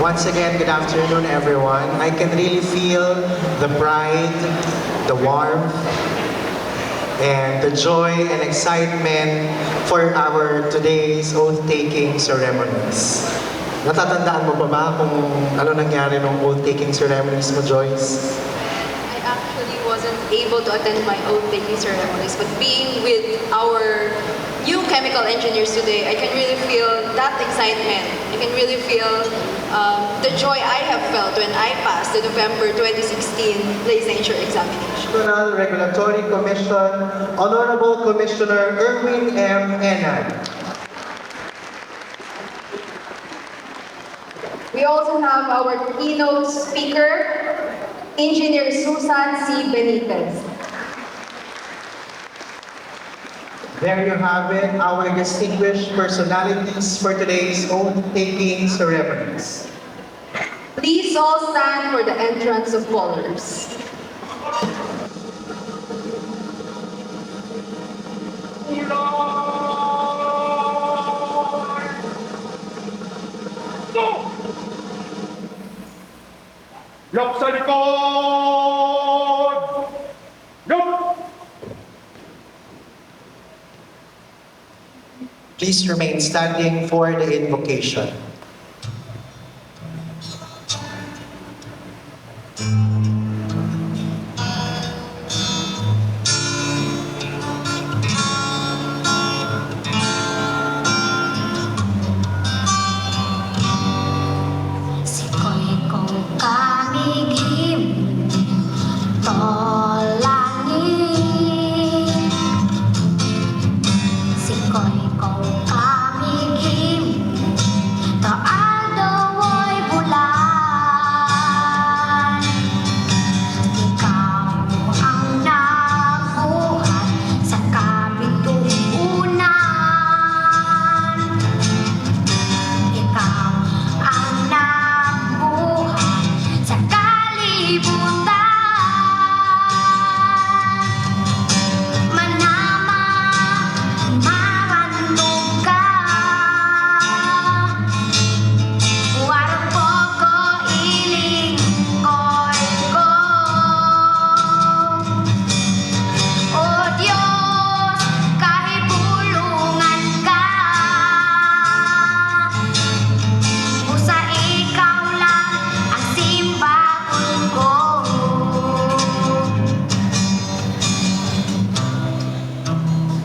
Once again, good afternoon, everyone. I can really feel the pride, the warmth, and the joy and excitement for our today's oath-taking ceremonies. Natatandaan mo pa ba kung ano nangyari ng oath-taking ceremonies mo, Joyce? I actually wasn't able to attend my oath-taking ceremonies, but being with our new chemical engineers today, I can really feel that excitement. I can really feel the joy I have felt when I passed the November 2016 licensure examination. National Regulatory Commission, Honorable Commissioner Erwin M. Enad. We also have our keynote speaker, Engineer Susan C. Benitez. There you have it, our distinguished personalities for today's oath-taking ceremonies. Please all stand for the entrance of callers. Lock sa likod! Lock! Please remain standing for the invocation.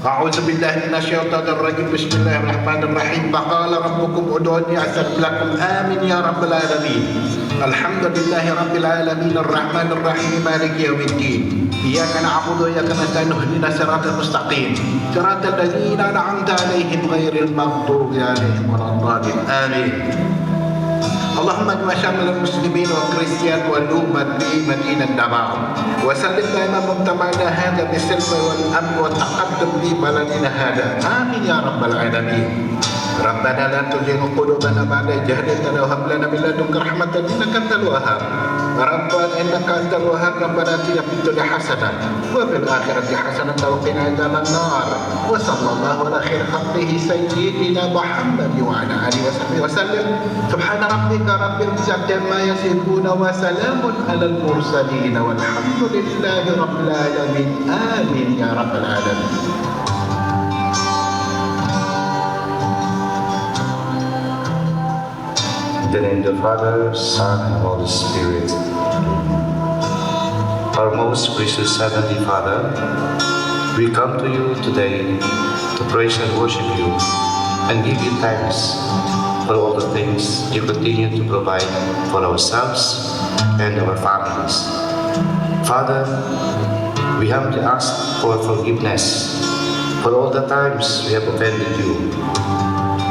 أعوذ بالله من الشيطان الرجيم بسم الله الرحمن الرحيم فقال ربكم ادعوني أستجب لكم آمين يا رب العالمين الحمد لله رب العالمين الرحمن الرحيم مالك يوم الدين إياك نعبد وإياك نستعين اهدنا الصراط المستقيم صراط الذين أنعمت عليهم غير المغضوب عليهم ولا الضالين آمين اللهم اجمع شمل المسلمين والكريستيان والأمة بمدينة دمام وسلم دائما مجتمعنا هذا بالسلم والأمن والتقدم في بلدنا هذا آمين يا رب العالمين ربنا لا تزغ قلوبنا بعد إذ هديتنا وهب لنا من لدنك رحمة إنك أنت الوهاب ربنا إنك أنت الوهاب ربنا آتنا في الدنيا حسنة وفي الآخرة حسنة وقنا عذاب النار وصلى الله على خير خلقه سيدنا محمد وعلى آله وصحبه وسلم سبحان ربك رب العزة عما يصفون وسلام على المرسلين والحمد لله رب العالمين آمين يا رب العالمين. In the name of the Father, Son, and Holy Spirit. Our most gracious Heavenly Father, we come to you today to praise and worship you and give you thanks for all the things you continue to provide for ourselves and our families. Father, we humbly ask for forgiveness for all the times we have offended you.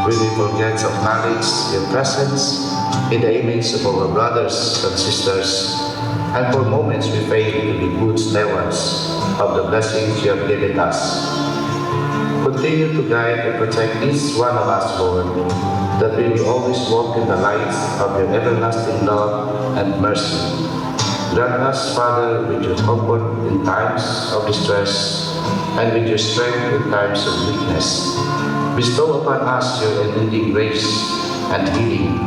When we forget to acknowledge your presence in the image of our brothers and sisters, and for moments we fail to be good stewards of the blessings you have given us. Continue to guide and protect each one of us, Lord, that we will always walk in the light of your everlasting love and mercy. Grant us, Father, with your comfort in times of distress and with your strength in times of weakness. Bestow upon us your unending grace and healing.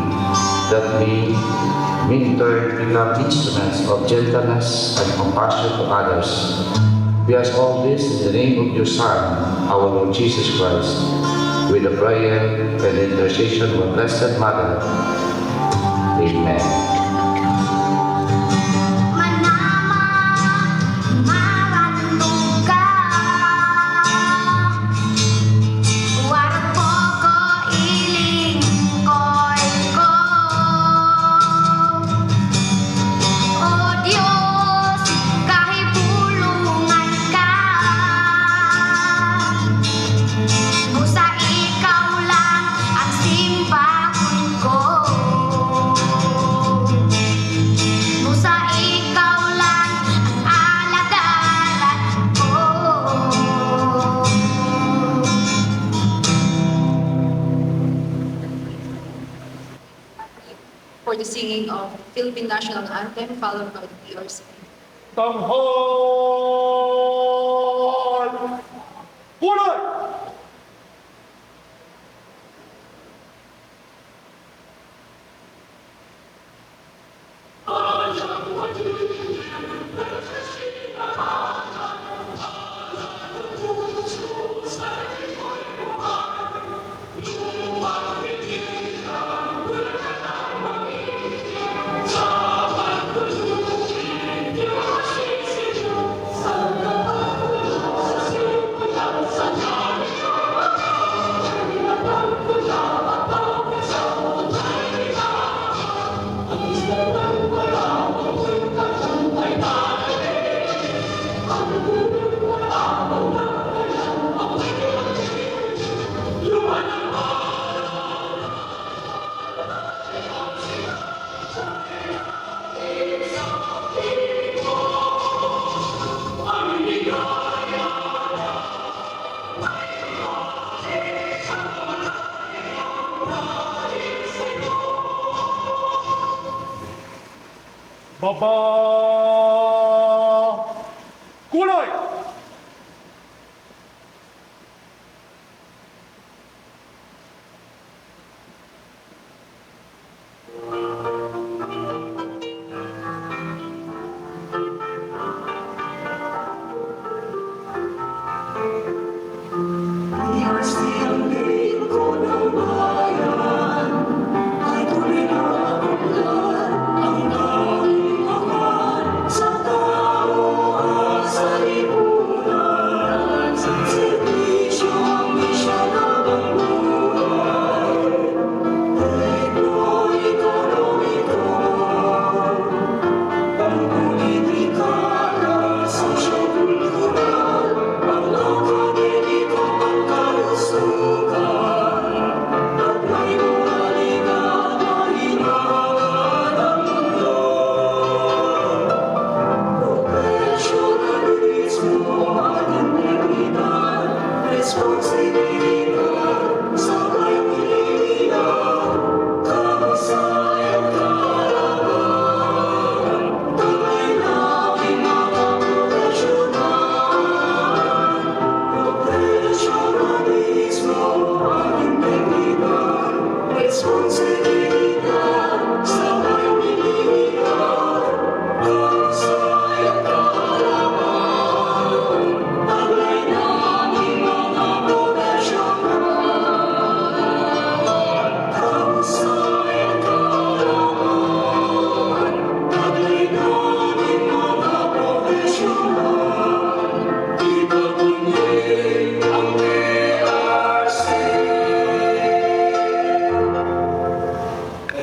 that we may in turn become instruments of gentleness and compassion to others. We ask all this in the name of your Son, our Lord Jesus Christ, with the prayer and the intercession of our Blessed Mother. Amen. For the singing of Philippine National Anthem, followed by the PRC. Tanghal! Kulay! Baba! Kulay!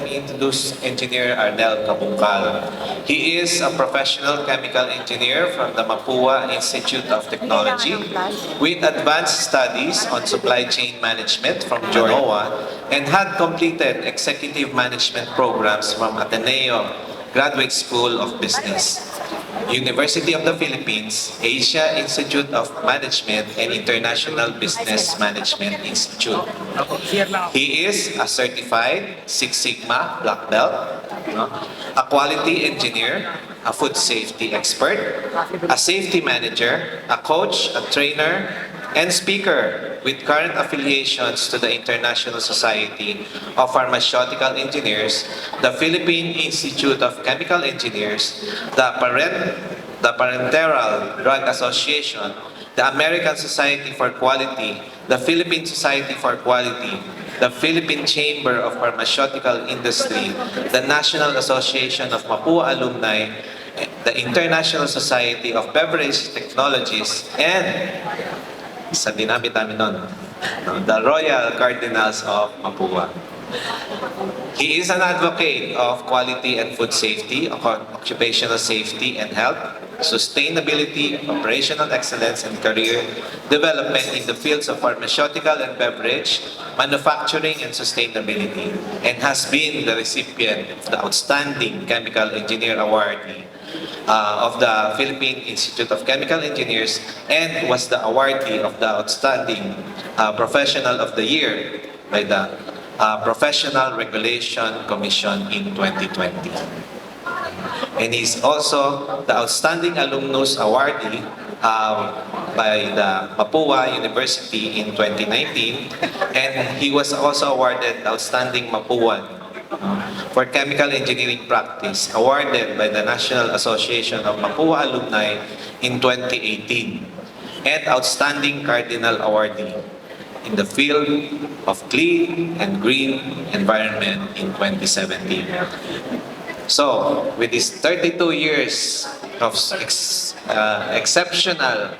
Introduce Engineer Arnel Kabungkal. He is a professional chemical engineer from the Mapua Institute of Technology with advanced studies on supply chain management from Genoa and had completed executive management programs from Ateneo Graduate School of Business, University of the Philippines, Asia Institute of Management and International Business Management Institute. He is a certified Six Sigma Black Belt, a quality engineer, a food safety expert, a safety manager, a coach, a trainer, and speaker with current affiliations to the International Society of Pharmaceutical Engineers, the Philippine Institute of Chemical Engineers, the Parenteral Drug Association, the American Society for Quality, the Philippine Society for Quality, the Philippine Chamber of Pharmaceutical Industry, the National Association of Mapua Alumni, the International Society of Beverage Technologies, and sa dinami-dami nun, the Royal Cardinals of Mapua. He is an advocate of quality and food safety, occupational safety and health, sustainability, operational excellence, and career development in the fields of pharmaceutical and beverage, manufacturing, and sustainability, and has been the recipient of the Outstanding Chemical Engineer Awardee of the Philippine Institute of Chemical Engineers, and was the awardee of the Outstanding Professional of the Year by the Professional Regulation Commission in 2020. And he's also the Outstanding Alumnus Awardee by the Mapua University in 2019, and he was also awarded the Outstanding Mapuan for Chemical Engineering Practice, awarded by the National Association of Mapua Alumni in 2018, and Outstanding Cardinal Awardee in the field of clean and green environment in 2017. So, with his 32 years of exceptional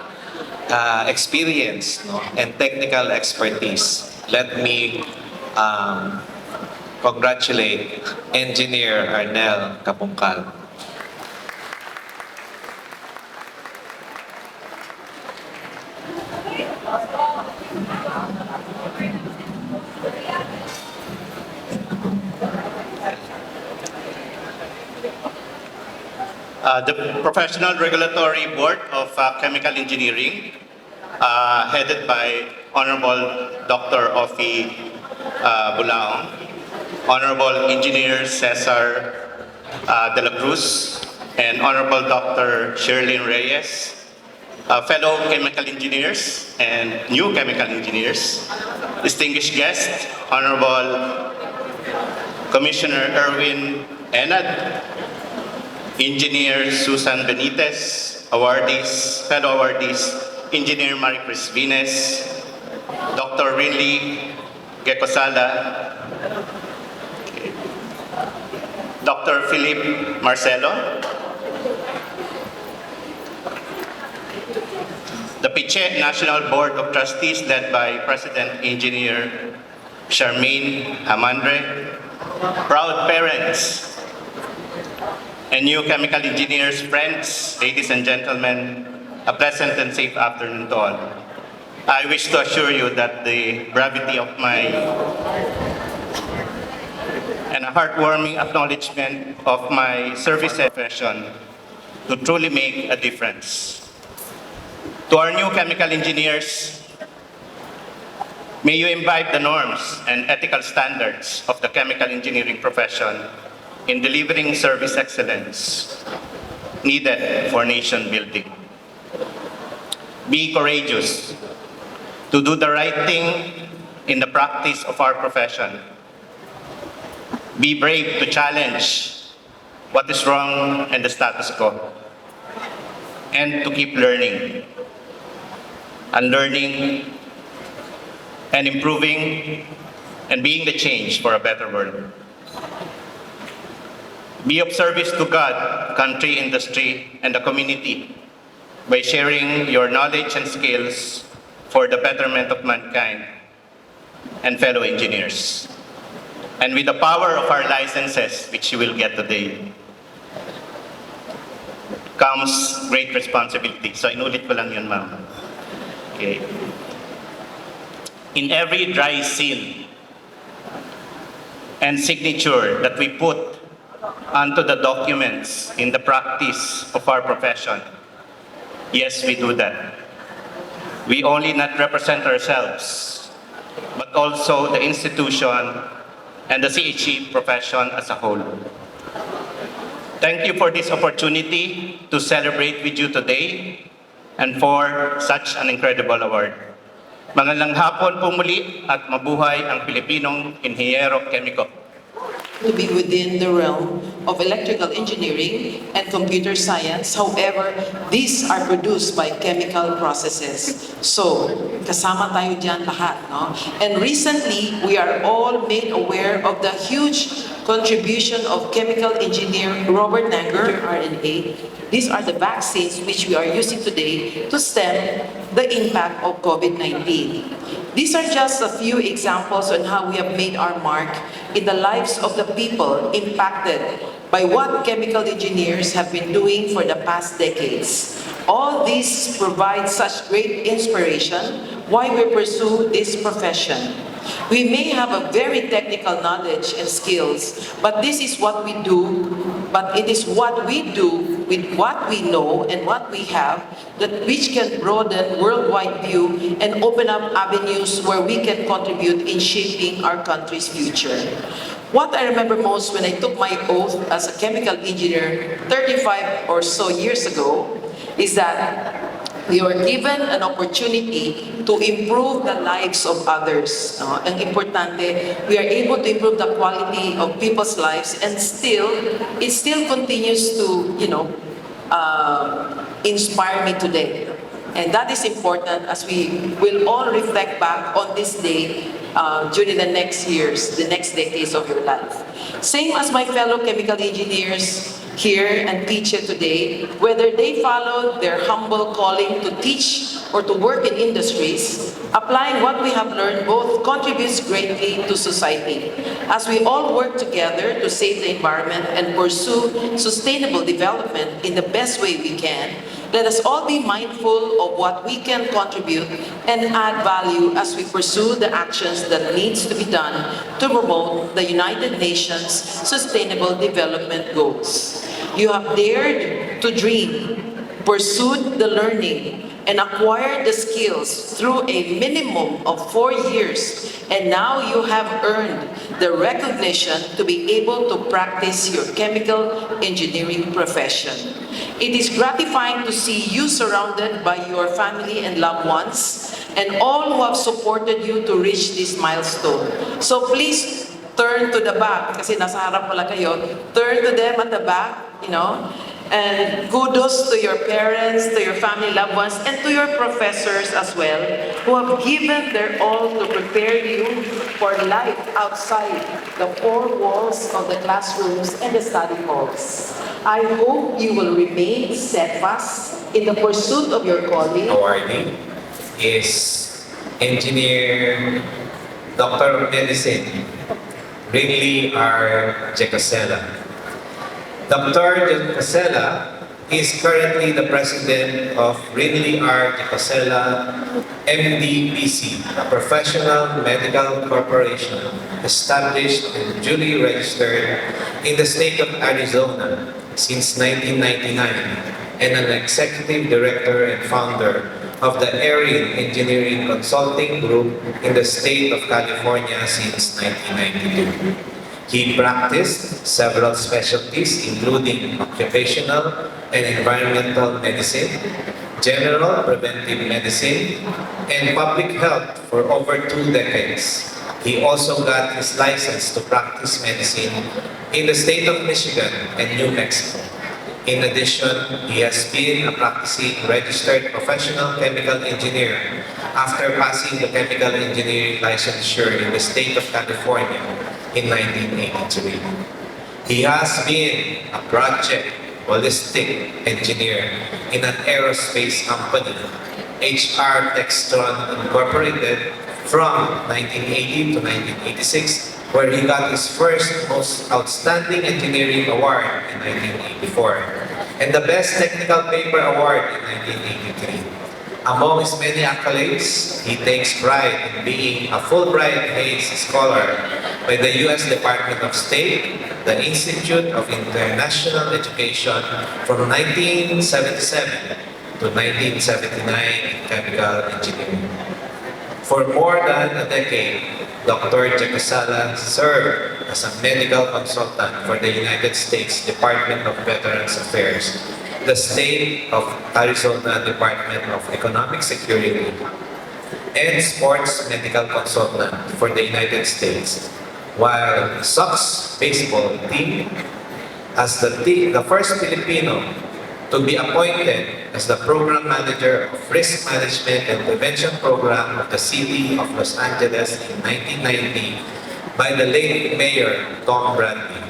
experience, no, and technical expertise, let me congratulate Engineer Arnel Kapungkal. The Professional Regulatory Board of Chemical Engineering, headed by Honorable Dr. Ofi Bulaong, Honorable Engineer Cesar de la Cruz, and Honorable Dr. Sherlyn Reyes, fellow chemical engineers and new chemical engineers, distinguished guests, Honorable Commissioner Erwin Enad, Engineer Susan Benitez, awardees, fellow awardees, Engineer Maricris Vines, Dr. Rinley Gekosala, Dr. Philip Marcelo, the PiChe National Board of Trustees led by President Engineer Charmaine Amandre, proud parents, and new chemical engineers, friends, ladies and gentlemen, a pleasant and safe afternoon to all. I wish to assure you that the gravity of my and a heartwarming acknowledgement of my service profession to truly make a difference. To our new chemical engineers, may you imbibe the norms and ethical standards of the chemical engineering profession in delivering service excellence needed for nation building. Be courageous to do the right thing in the practice of our profession. Be brave to challenge what is wrong and the status quo, and to keep learning, unlearning, and improving, and being the change for a better world. Be of service to God, country, industry, and the community by sharing your knowledge and skills for the betterment of mankind and fellow engineers. And with the power of our licenses, which you will get today, comes great responsibility. So inulit ko lang yun, ma'am. Okay. In every dry seal and signature that we put onto the documents in the practice of our profession, yes, we do that. We only not represent ourselves, but also the institution and the CHE profession as a whole. Thank you for this opportunity to celebrate with you today and for such an incredible award. Magandang hapon po muli at mabuhay ang Pilipinong Inhinyero Kemiko. To be within the realm of electrical engineering and computer science. However, these are produced by chemical processes. So, kasama tayo dyan lahat, no? And recently, we are all made aware of the huge contribution of chemical engineer Robert Nanger, RNA. These are the vaccines which we are using today to stem the impact of COVID-19. These are just a few examples on how we have made our mark in the lives of the people impacted by what chemical engineers have been doing for the past decades. All these provide such great inspiration why we pursue this profession. We may have a very technical knowledge and skills, but this is what we do, but it is what we do with what we know and what we have that which can broaden worldwide view and open up avenues where we can contribute in shaping our country's future. What I remember most when I took my oath as a chemical engineer 35 or so years ago is that we were given an opportunity to improve the lives of others. Ang importante, we are able to improve the quality of people's lives and it still continues to, inspire me today. And that is important as we will all reflect back on this day during the next years, the next decades of your life. Same as my fellow chemical engineers here and PiChe today, whether they follow their humble calling to teach or to work in industries, applying what we have learned both contributes greatly to society. As we all work together to save the environment and pursue sustainable development in the best way we can, let us all be mindful of what we can contribute and add value as we pursue the actions that needs to be done to promote the United Nations Sustainable Development Goals. You have dared to dream, pursued the learning, and acquired the skills through a minimum of 4 years, and now you have earned the recognition to be able to practice your chemical engineering profession. It is gratifying to see you surrounded by your family and loved ones, and all who have supported you to reach this milestone. So please turn to the back, kasi nasa harap pala kayo, turn to them at the back, and kudos to your parents, to your family, loved ones, and to your professors as well, who have given their all to prepare you for life outside the four walls of the classrooms and the study halls. I hope you will remain steadfast in the pursuit of your calling. Awardee is Engineer Doctor of Medicine Rinley R. Jecasela. Dr. Jecasela is currently the president of Rinley R. Jecasela MD-PC, a professional medical corporation established and duly registered in the state of Arizona since 1999, and an executive director and founder of the Erin Engineering Consulting Group in the state of California since 1992. He practiced several specialties including occupational and environmental medicine, general preventive medicine, and public health for over 2 decades. He also got his license to practice medicine in the state of Michigan and New Mexico. In addition, he has been a practicing registered professional chemical engineer after passing the chemical engineering licensure in the state of California in 1983. He has been a project holistic engineer in an aerospace company, HR Textron Incorporated, from 1980 to 1986, where he got his first Most Outstanding Engineering Award in 1984 and the Best Technical Paper Award in 1983. Among his many accolades, he takes pride in being a Fulbright Hays Scholar by the U.S. Department of State, the Institute of International Education from 1977 to 1979 in chemical engineering. For more than a decade, Dr. Jecasela served as a medical consultant for the United States Department of Veterans Affairs, the State of Arizona Department of Economic Security, and sports medical consultant for the United States, while Sox baseball team as the first Filipino to be appointed as the program manager of risk management and prevention program of the city of Los Angeles in 1990 by the late Mayor Tom Bradley.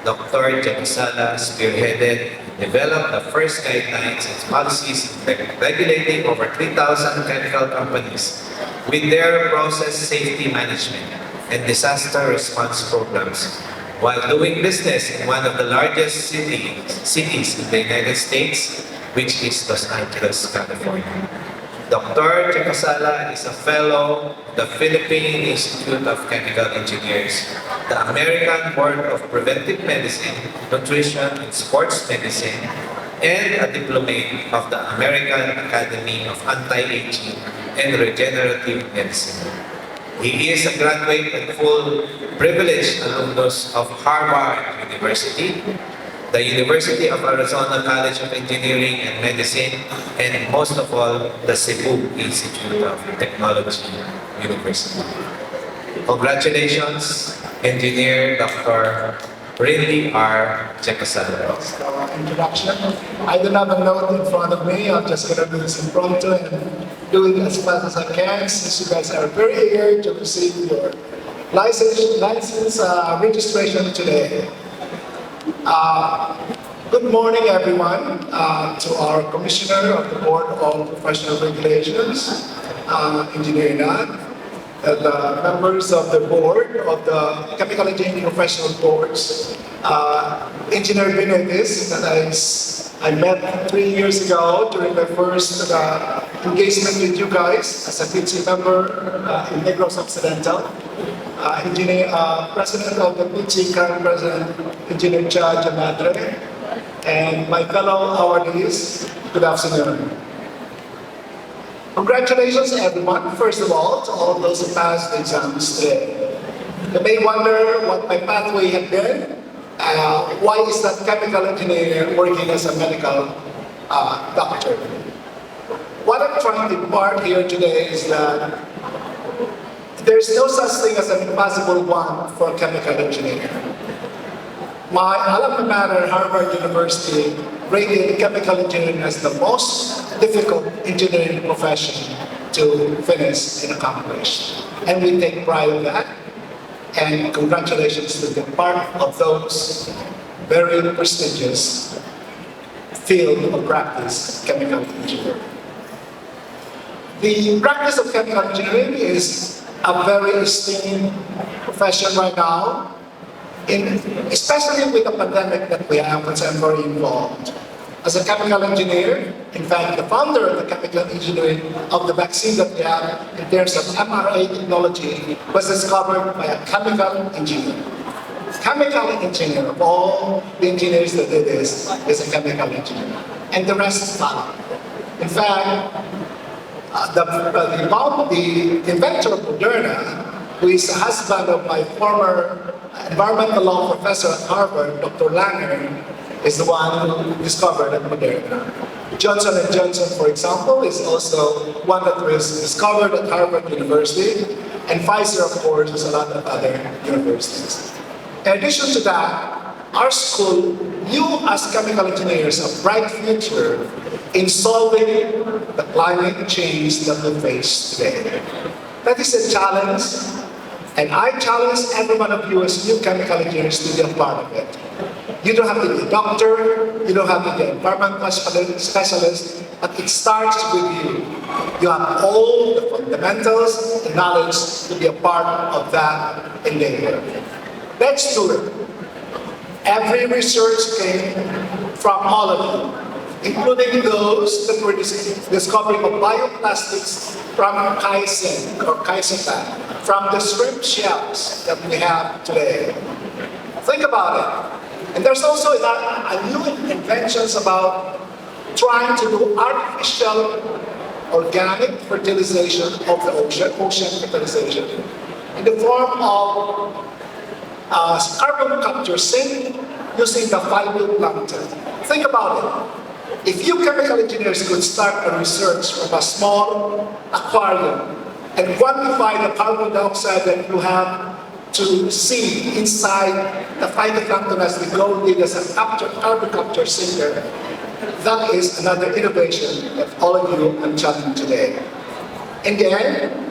Dr. Jacosala spearheaded and developed the first guidelines and policies regulating over 3,000 chemical companies with their process safety management and disaster response programs, while doing business in one of the largest cities in the United States, which is Los Angeles, California. Dr. Jacosala is a fellow of the Philippine Institute of Chemical Engineers, the American Board of Preventive Medicine, Nutrition, and Sports Medicine, and a diplomate of the American Academy of Anti-Aging and Regenerative Medicine. He is a graduate and full privileged alumnus of Harvard University, the University of Arizona College of Engineering and Medicine, and most of all, the Cebu Institute of Technology University. Congratulations, Engineer Dr. Rindy R. Jacosala. Introduction. I don't have a note in front of me. I'm just going to do this impromptu and do it as fast as I can, since you guys are very eager to receive your license registration today. Good morning, everyone, to our Commissioner of the Board of Professional Regulations, Engineer Nad, and the members of the board of the Chemical Engineering Professional Boards, Engineer Benitez, that I met 3 years ago during my first engagement with you guys as a PiChe member in Negros Occidental. President of the PiChe, current President, Engineer Cha Jamadre, and my fellow awardees, good afternoon. Congratulations, everyone, first of all, to all those who passed the exams today. You may wonder what my pathway had been. Why is that chemical engineer working as a medical doctor? What I'm trying to impart here today is that there's no such thing as an impossible one for a chemical engineer. My alma mater, Harvard University, rated chemical engineering as the most difficult engineering profession to finish and accomplish. And we take pride in that. And congratulations to the part of those very prestigious field of practice, chemical engineering. The practice of chemical engineering is a very esteemed profession right now, especially with the pandemic that we have, which I'm very involved. As a chemical engineer, in fact, the founder of the chemical engineering of the vaccine that we have in terms of mRNA technology was discovered by a chemical engineer. Chemical engineer, of all the engineers that did this, is a chemical engineer. And the rest followed. In fact, the inventor of Moderna, who is the husband of my former environmental law professor at Harvard, Dr. Langer, is the one who discovered Moderna. Johnson & Johnson, for example, is also one that was discovered at Harvard University, and Pfizer, of course, is a lot of other universities. In addition to that, our school, you as chemical engineers, a bright future in solving the climate change that we face today. That is a challenge, and I challenge every one of you as new chemical engineers to be a part of it. You don't have to be a doctor, you don't have to be an environmental specialist, but it starts with you. You have all the fundamentals, the knowledge to be a part of that endeavor. Let's do it. Every research came from all of you, including those that were discovering of bioplastics from casein or casein, from the shrimp shells that we have today. Think about it. And there's also a new inventions about trying to do artificial organic fertilization of the ocean fertilization, in the form of carbon capture sink using the phytoplankton. Think about it. If you chemical engineers could start a research from a small aquarium and quantify the carbon dioxide that you have to see inside the phytoplankton as we go in as a carbon capture sinker. That is another innovation that all of you are chatting today. In the end,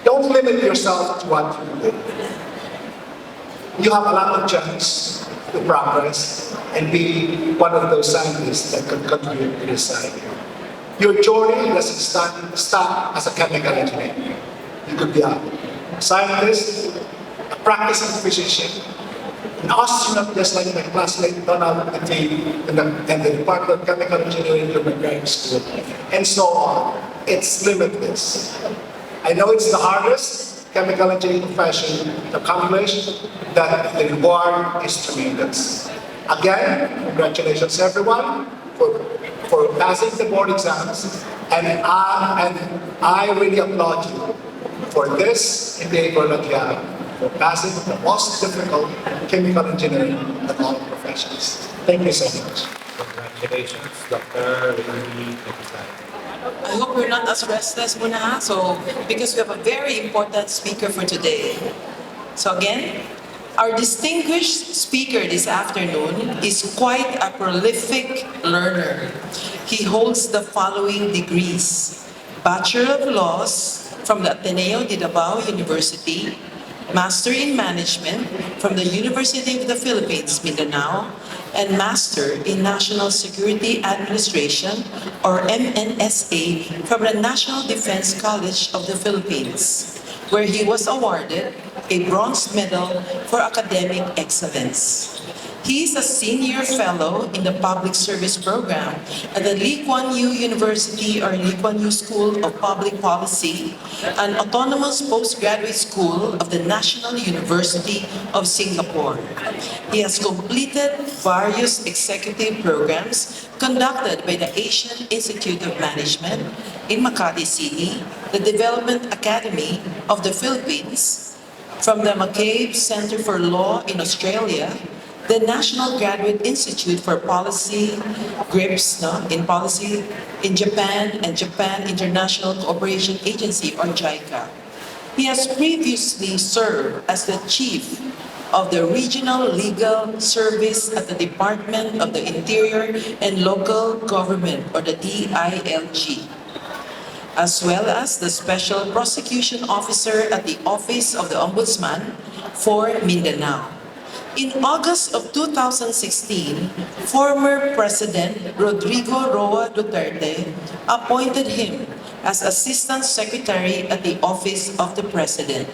don't limit yourself to what you do. You have a lot of chance to progress and be one of those scientists that can contribute to this society. Your journey doesn't stop as a chemical engineer. You could be a scientist, a practicing physician, an astronaut just like my classmate Donald in the Department of Chemical Engineering in my graduate school, and so on. It's limitless. I know it's the hardest chemical engineering profession to accomplish, that the reward is tremendous. Again, congratulations everyone for passing the board exams, and I really applaud you for this endeavor that you have for passing the most difficult chemical engineering of all professions. Thank you so much. Congratulations, Dr. Lee. I hope we're not as restless muna, ha? So, because we have a very important speaker for today. So again, our distinguished speaker this afternoon is quite a prolific learner. He holds the following degrees: Bachelor of Laws from the Ateneo de Davao University, Master in Management from the University of the Philippines, Mindanao, and Master in National Security Administration, or MNSA, from the National Defense College of the Philippines, where he was awarded a bronze medal for academic excellence. He is a senior fellow in the Public Service Program at the Lee Kuan Yew University or Lee Kuan Yew School of Public Policy, an autonomous postgraduate school of the National University of Singapore. He has completed various executive programs conducted by the Asian Institute of Management in Makati City, the Development Academy of the Philippines, from the McCabe Center for Law in Australia, the National Graduate Institute for Policy, GRIPS, in Policy in Japan, and Japan International Cooperation Agency, or JICA. He has previously served as the Chief of the Regional Legal Service at the Department of the Interior and Local Government, or the DILG, as well as the Special Prosecution Officer at the Office of the Ombudsman for Mindanao. In August of 2016, former President Rodrigo Roa Duterte appointed him as Assistant Secretary at the Office of the President.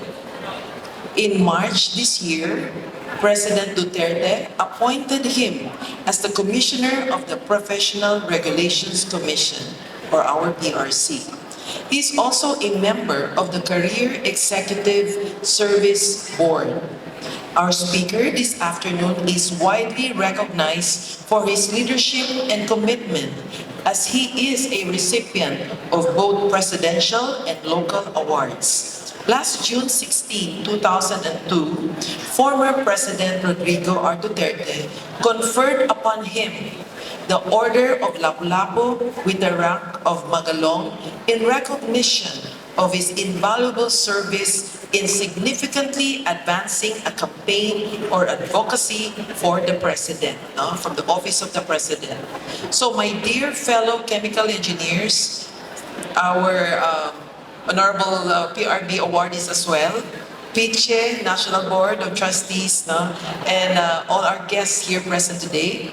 In March this year, President Duterte appointed him as the Commissioner of the Professional Regulations Commission, or our PRC. He is also a member of the Career Executive Service Board. Our speaker this afternoon is widely recognized for his leadership and commitment, as he is a recipient of both presidential and local awards. Last June 16, 2002, former President Rodrigo R. Duterte conferred upon him the Order of Lapu-Lapu with the rank of Magalong in recognition of his invaluable service in significantly advancing a campaign or advocacy for the President, from the Office of the President. So my dear fellow chemical engineers, our honorable PRB awardees as well, PiChe, National Board of Trustees, and all our guests here present today.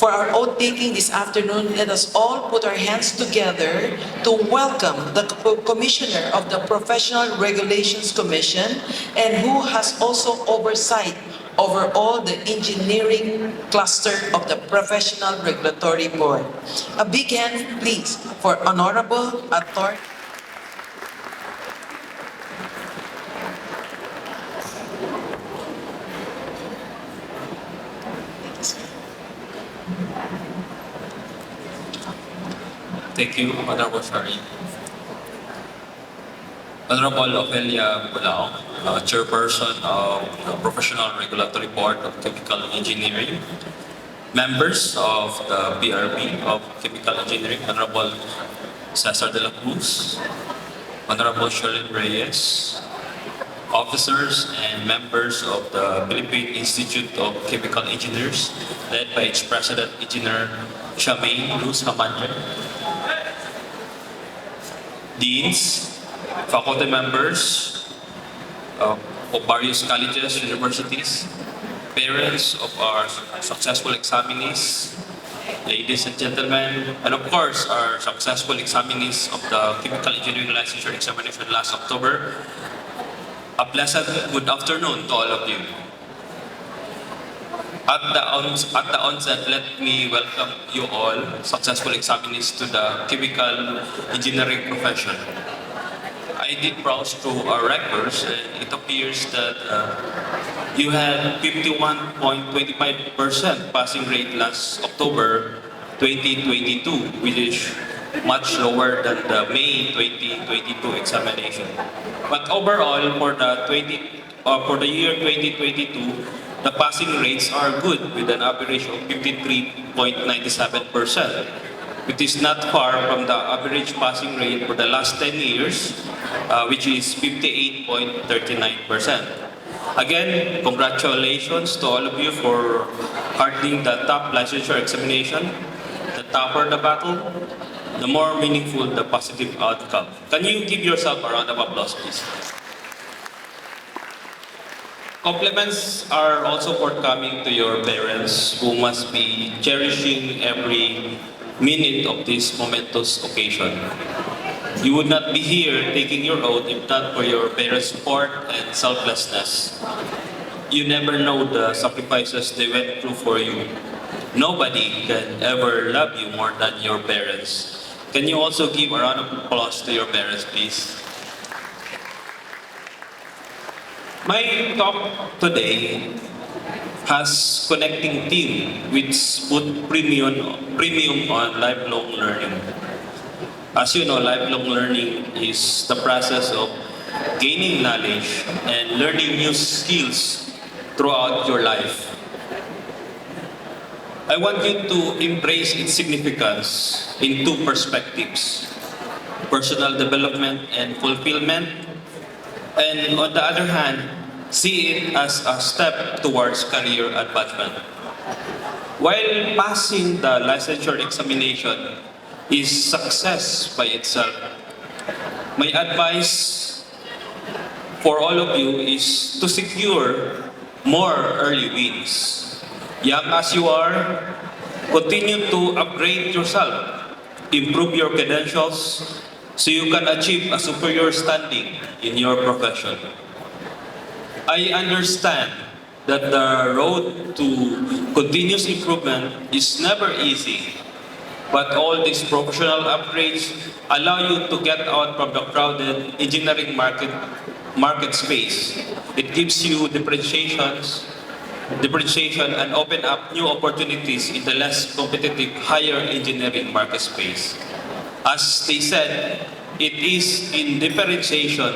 For our oath-taking this afternoon, let us all put our hands together to welcome the Commissioner of the Professional Regulations Commission, and who has also oversight over all the engineering cluster of the Professional Regulatory Board. A big hand, please, for Honorable Attorney. Thank you, Honorable Shari. Honorable Ophelia Bulao, Chairperson of the Professional Regulatory Board of Chemical Engineering, members of the PRB of Chemical Engineering, Honorable Cesar de la Cruz, Honorable Sherlyn Reyes, officers and members of the Philippine Institute of Chemical Engineers, led by its President, Engineer Charmaine Luz Hamandre, deans, faculty members of various colleges, universities, parents of our successful examinees, ladies and gentlemen, and of course our successful examinees of the Chemical Engineering Licensure Examination last October. A pleasant good afternoon to all of you. At the onset, let me welcome you all, successful examinees, to the chemical engineering profession. I did browse through our records, and it appears that you had 51.25% passing rate last October 2022, which is much lower than the May 2022 examination. But overall, for the year 2022, the passing rates are good with an average of 53.97%. It is not far from the average passing rate for the last 10 years, which is 58.39%. Again, congratulations to all of you for hardening the top licensure examination. The tougher the battle, the more meaningful the positive outcome. Can you give yourself a round of applause, please? Compliments are also forthcoming to your parents, who must be cherishing every minute of this momentous occasion. You would not be here taking your oath if not for your parents' support and selflessness. You never know the sacrifices they went through for you. Nobody can ever love you more than your parents. Can you also give a round of applause to your parents, please? My talk today has connecting theme which put premium on lifelong learning. As you know, lifelong learning is the process of gaining knowledge and learning new skills throughout your life. I want you to embrace its significance in two perspectives: personal development and fulfillment, and on the other hand, see it as a step towards career advancement. While passing the licensure examination is success by itself, my advice for all of you is to secure more early wins. Young as you are, continue to upgrade yourself, improve your credentials, so you can achieve a superior standing in your profession. I understand that the road to continuous improvement is never easy, but all these professional upgrades allow you to get out from the crowded engineering market space. It gives you differentiation and open up new opportunities in the less competitive higher engineering market space. As they said, it is in differentiation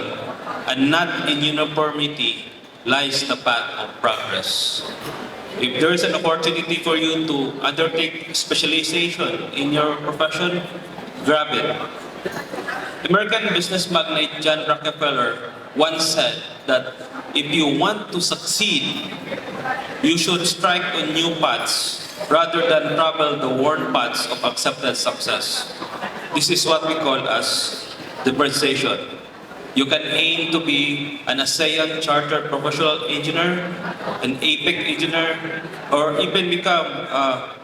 and not in uniformity lies the path of progress. If there is an opportunity for you to undertake specialization in your profession, grab it. American business magnate John Rockefeller once said that if you want to succeed, you should strike on new paths rather than travel the worn paths of accepted success. This is what we call as differentiation. You can aim to be an ASEAN Chartered Professional Engineer, an APEC engineer, or even become a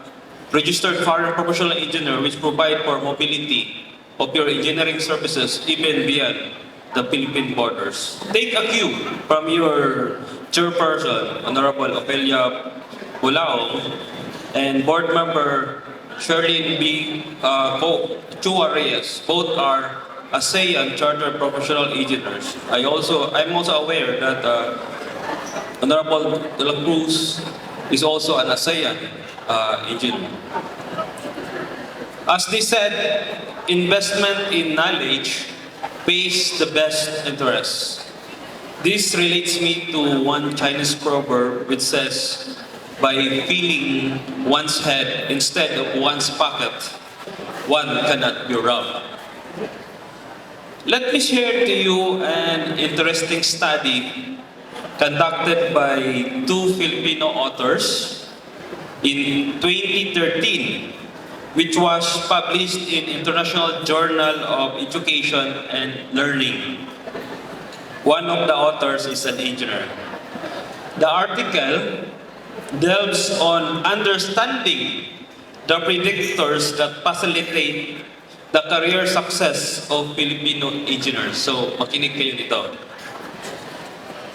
registered foreign professional engineer, which provide for mobility of your engineering services even beyond the Philippine borders. Take a cue from your chairperson, Honorable Ofelia Bulao, and board member Sherlyn B. Chua Reyes. Both are ASEAN Chartered Professional Engineers. I'm also aware that Honorable De La Cruz is also an ASEAN engineer. As they said, investment in knowledge pays the best interest. This relates me to one Chinese proverb which says, by filling one's head instead of one's pocket, one cannot be robbed. Let me share to you an interesting study conducted by two Filipino authors in 2013, which was published in International Journal of Education and Learning. One of the authors is an engineer. The article delves on understanding the predictors that facilitate the career success of Filipino engineers. So, makinig kayo dito.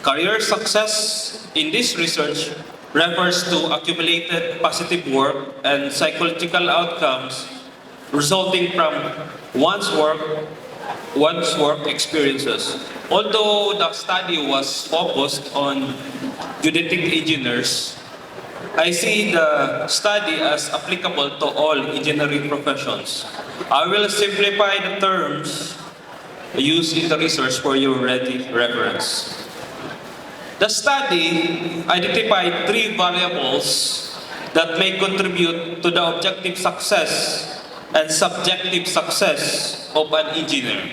Career success in this research refers to accumulated positive work and psychological outcomes resulting from one's work experiences. Although the study was focused on genetic engineers, I see the study as applicable to all engineering professions. I will simplify the terms used in the research for your ready reference. The study identified three variables that may contribute to the objective success and subjective success of an engineer.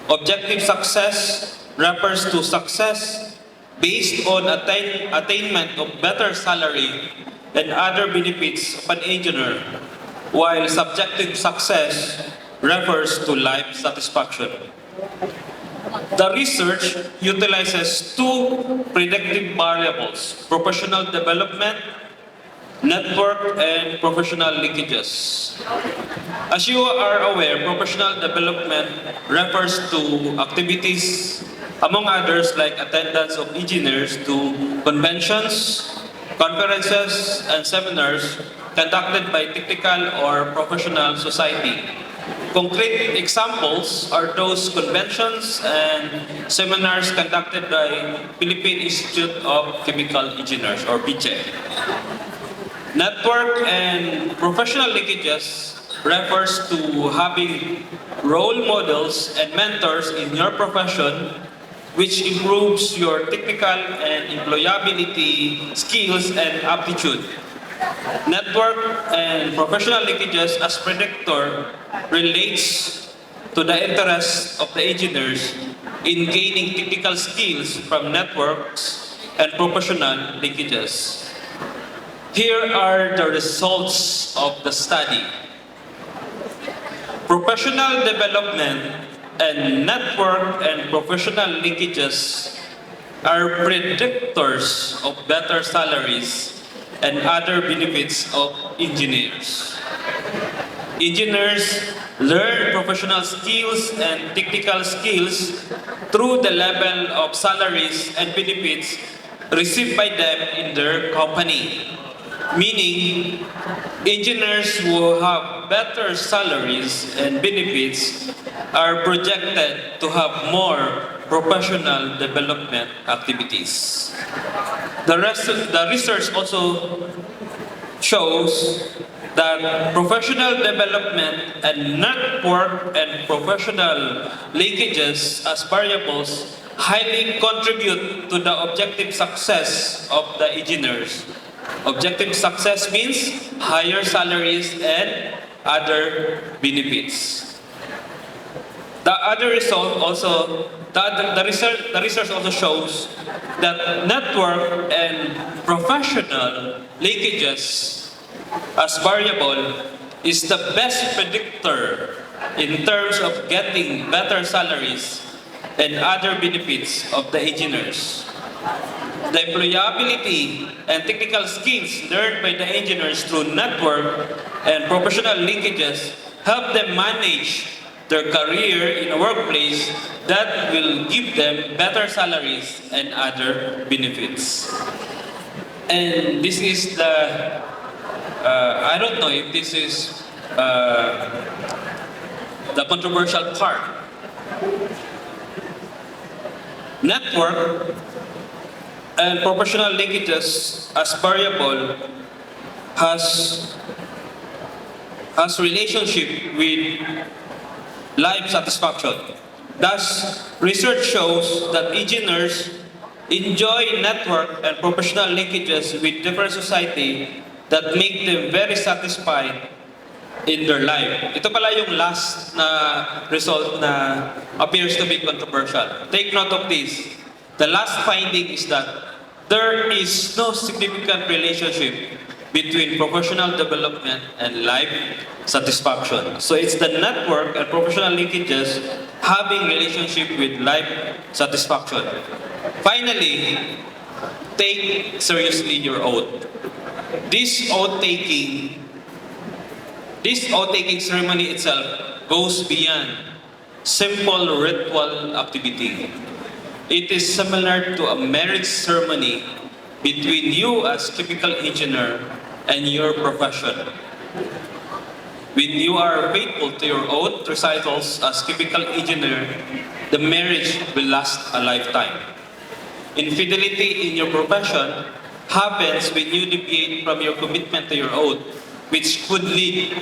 Objective success refers to success based on attainment of better salary and other benefits of an engineer, while subjective success refers to life satisfaction. The research utilizes two predictive variables: professional development, network, and professional linkages. As you are aware, professional development refers to activities, among others, like attendance of engineers to conventions, conferences, and seminars conducted by technical or professional society. Concrete examples are those conventions and seminars conducted by Philippine Institute of Chemical Engineers, or PiChe. Network and professional linkages refers to having role models and mentors in your profession, which improves your technical and employability skills and aptitude. Network and professional linkages as predictor relates to the interests of the engineers in gaining technical skills from networks and professional linkages. Here are the results of the study. Professional development and network and professional linkages are predictors of better salaries and other benefits of engineers. Engineers learn professional skills and technical skills through the level of salaries and benefits received by them in their company. Meaning, engineers who have better salaries and benefits are projected to have more professional development activities. The research also shows that professional development and network and professional linkages as variables highly contribute to the objective success of the engineers. Objective success means higher salaries and other benefits. The research also shows that network and professional linkages as variable is the best predictor in terms of getting better salaries and other benefits of the engineers. The employability and technical skills learned by the engineers through network and professional linkages help them manage their career in a workplace that will give them better salaries and other benefits. And this is the, I don't know if this is the controversial part. Network and professional linkages as variable has relationship with life satisfaction. Thus, research shows that engineers enjoy network and professional linkages with different society that make them very satisfied in their life. Ito pala yung last na result na appears to be controversial. Take note of this. The last finding is that there is no significant relationship between professional development and life satisfaction. So it's the network and professional linkages having relationship with life satisfaction. Finally, take seriously your oath. This oath-taking ceremony itself goes beyond simple ritual activity. It is similar to a marriage ceremony between you as chemical engineer and your profession. When you are faithful to your oath recitals as chemical engineer, the marriage will last a lifetime. Infidelity in your profession happens when you deviate from your commitment to your oath, which could lead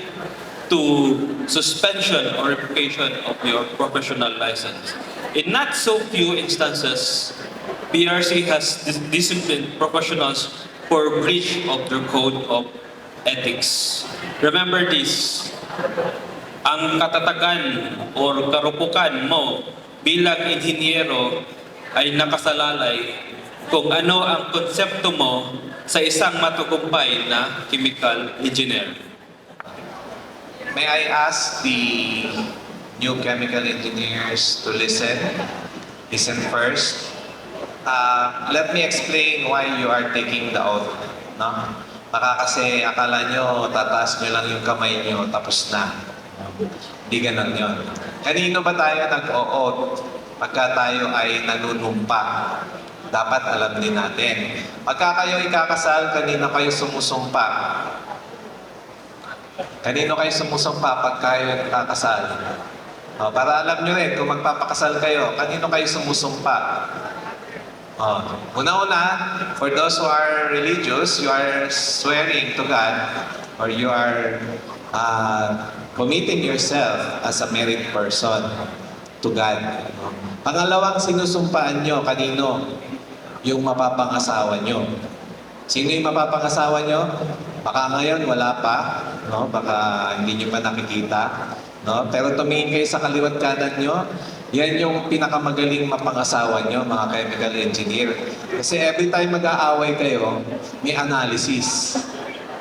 to suspension or revocation of your professional license. In not so few instances, PRC has disciplined professionals for breach of their code of ethics. Remember this, ang katatagan or karupukan mo bilang inhinyero ay nakasalalay kung ano ang konsepto mo sa isang matagumpay na chemical engineer. May I ask the new chemical engineers to listen? Listen first. Let me explain why you are taking the oath. No? Baka kasi akala nyo, tataas nyo lang yung kamay nyo, tapos na. Hindi ganun yun. Kanino ba tayo nag-o-oath pagka tayo ay nanunumpa? Dapat alam din natin. Pagka kayo ikakasal, kanino kayo sumusumpa? Kanino kayo sumusumpa pag kayo ikakasal? Para alam nyo rin, kung magpapakasal kayo, kanino kayo sumusumpa? Una-una, for those who are religious, you are swearing to God or you are committing yourself as a married person to God. Pangalawang sinusumpaan nyo, kanino? Yung mapapangasawa nyo. Sino yung mapapangasawa nyo? Baka ngayon wala pa, no? Baka hindi nyo pa nakikita. No? Pero tumingin kayo sa kaliwat kanan nyo, yan yung pinakamagaling mapangasawa nyo, mga chemical engineer. Kasi every time mag-aaway kayo, may analysis.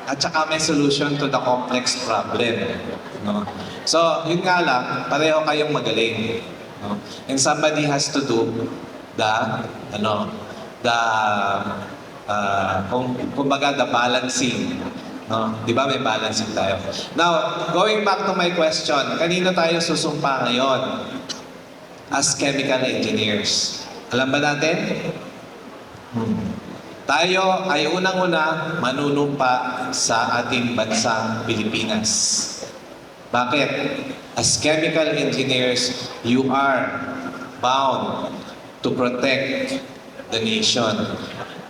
At saka may solution to the complex problem. No? So, yun nga lang, pareho kayong magaling. No? And somebody has to do the, kumbaga, the balancing. No? Di ba may balancing tayo? Now, going back to my question, kanino tayo susumpa ngayon as chemical engineers? Alam ba natin? Tayo ay unang-una manunumpa sa ating bansang Pilipinas. Bakit? As chemical engineers, you are bound to protect the nation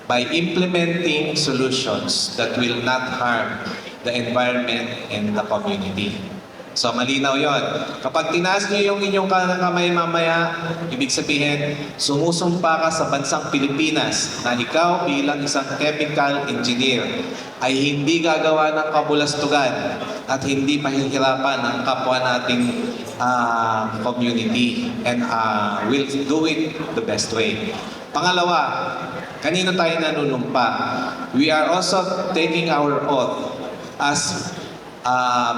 by implementing solutions that will not harm the environment and the community. So malinaw yon. Kapag tinaas niyo yung inyong kamay mamaya, ibig sabihin, sumusumpa ka sa bansang Pilipinas na ikaw bilang isang chemical engineer ay hindi gagawa ng kabulastugan at hindi mahihirapan ang kapwa nating community and will do it the best way. Pangalawa, kanino tayo nanunumpa? We are also taking our oath as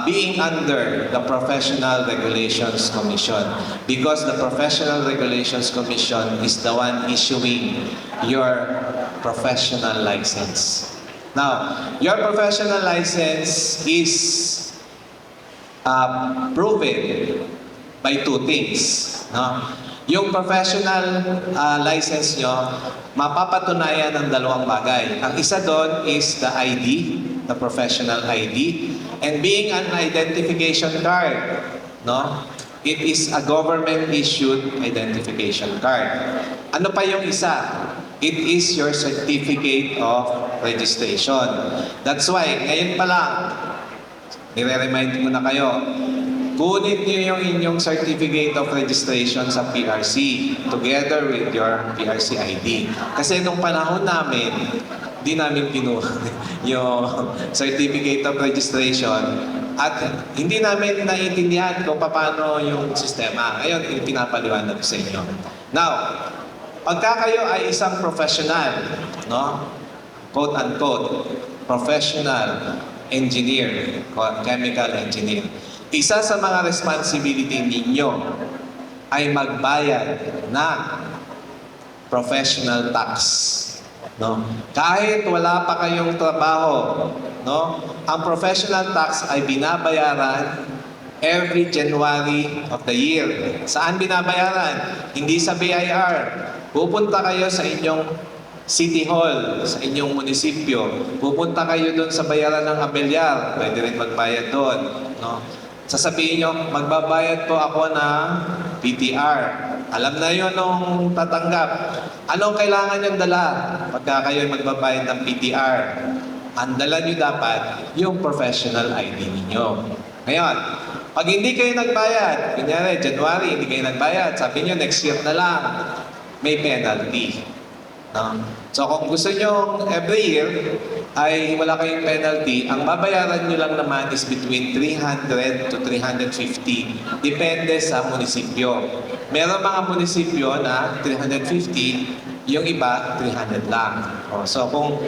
being under the Professional Regulations Commission because the Professional Regulations Commission is the one issuing your professional license. Now, your professional license is proven by two things. No? Yung professional license nyo, mapapatunayan ng dalawang bagay. Ang isa doon is the ID, the professional ID, and being an identification card. No? It is a government-issued identification card. Ano pa yung isa? It is your certificate of registration. That's why, ngayon pa lang, nire-remind ko na kayo, kunin niyo yung inyong certificate of registration sa PRC together with your PRC ID. Kasi nung panahon namin, di namin kinuha yung certificate of registration at hindi namin naiintindihan kung paano yung sistema. Ngayon, pinapaliwanag ko sa inyo. Now, pagka kayo ay isang professional, no? Quote-unquote, professional engineer, chemical engineer, isa sa mga responsibility ninyo ay magbayad ng professional tax. No? Kahit wala pa kayong trabaho, no? Ang professional tax ay binabayaran every January of the year. Saan binabayaran? Hindi sa BIR. Pupunta kayo sa inyong City Hall, sa inyong munisipyo. Pupunta kayo doon sa bayaran ng Abelyar. Pwede rin magbayad doon. No? Sasabihin nyo, magbabayad po ako ng PTR. Alam na yun nung tatanggap. Anong kailangan yung dala pagka kayo magbabayad ng PTR? Ang dala nyo dapat yung professional ID ninyo. Ngayon, pag hindi kayo nagbayad, kunyari, January, hindi kayo nagbayad, sabi nyo, next year na lang, may penalty. No? So kung gusto nyo every year ay wala kayong penalty, ang babayaran nyo lang naman is between 300 to 350. Depende sa munisipyo. Meron mga munisipyo na 350, yung iba 300 lang. So kung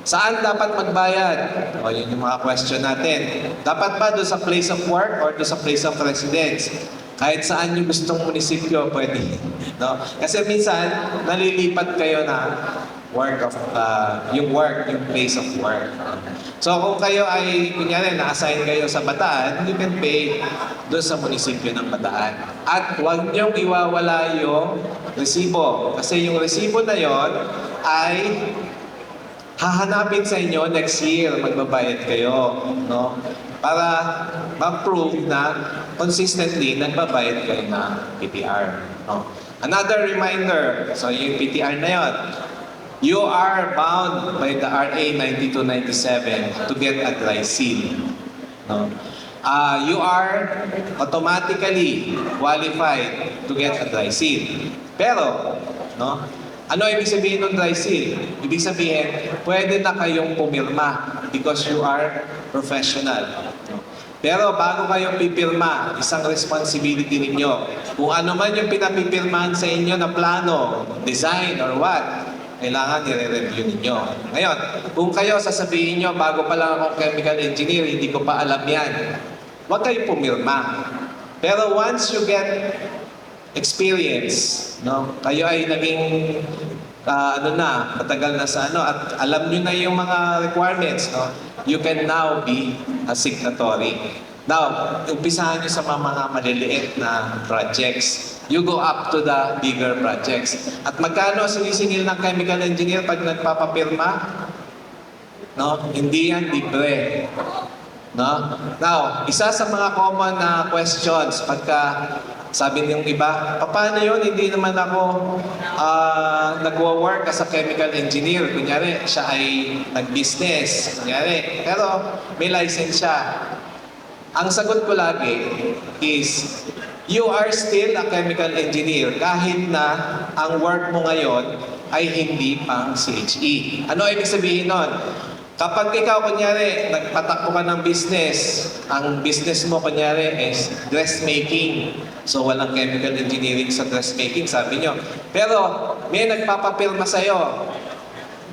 saan dapat magbayad? Yun yung mga question natin. Dapat ba doon sa place of work or doon sa place of residence? Kahit saan yung gustong munisipyo, pwede. No? Kasi minsan, nalilipat kayo na yung place of work. So kung kayo ay, kunyari, na-assign kayo sa Bataan, you can pay doon sa munisipyo ng Bataan. At huwag niyong iwawala yung resibo. Kasi yung resibo na yon ay hahanapin sa inyo next year, magbabayad kayo. No? Para ma-prove na consistently nagbabayad kayo ng PTR. No? Another reminder, so yung PTR na yun, you are bound by the RA 9297 to get a dry seal. No? You are automatically qualified to get a dry seal. Pero, no? Ano ibig sabihin ng dry seal? Ibig sabihin, pwede na kayong pumirma because you are professional. Pero bago kayo pipirma, isang responsibility ninyo. Kung ano man yung pinapipirmahan sa inyo na plano, design, or what, kailangan i-review ninyo. Ngayon, kung kayo sasabihin nyo, bago pa lang akong chemical engineer, hindi ko pa alam yan, huwag kayo pumirma. Pero once you get experience, no? Kayo ay naging matagal na sa at alam niyo na yung mga requirements, no? You can now be a signatory. Now, umpisahan niyo sa mga maliliit na projects. You go up to the bigger projects. At magkano sinisingil ng chemical engineer pag nagpapapirma? No? Hindi yan libre. No? Now, isa sa mga common na questions pagka sabi niyong iba, paano yun? Hindi naman ako nagwo-work as a chemical engineer. Kunyari, siya ay nag-business. Kunyari, pero may license siya. Ang sagot ko lagi is, you are still a chemical engineer kahit na ang work mo ngayon ay hindi pang CHE. Ano ibig sabihin nun? Kapag ikaw, kunyari, nagpatakbo ka ng business, ang business mo, kunyari, is dressmaking. So, walang chemical engineering sa dressmaking, sabi nyo. Pero, may nagpapapirma sa'yo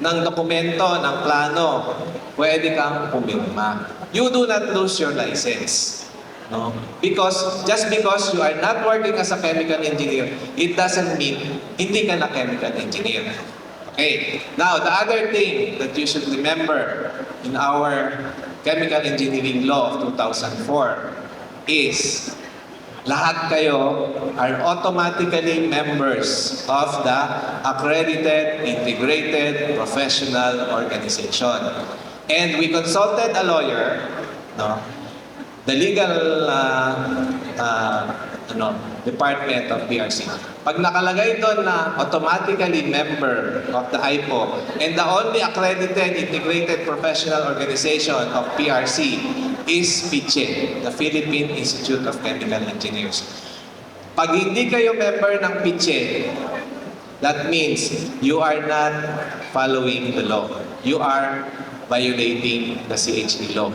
ng dokumento, ng plano, pwede kang pumirma. You do not lose your license. No? Just because you are not working as a chemical engineer, it doesn't mean hindi ka na chemical engineer. Okay. Now, the other thing that you should remember in our Chemical Engineering Law of 2004 is lahat kayo are automatically members of the accredited, integrated, professional organization. And we consulted a lawyer, no? The legal department of PRC. Pag nakalagay doon na automatically member of the IPO and the only accredited integrated professional organization of PRC is PiChe, the Philippine Institute of Chemical Engineers. Pag hindi kayo member ng PiChe, that means you are not following the law. you are violating the CHE law.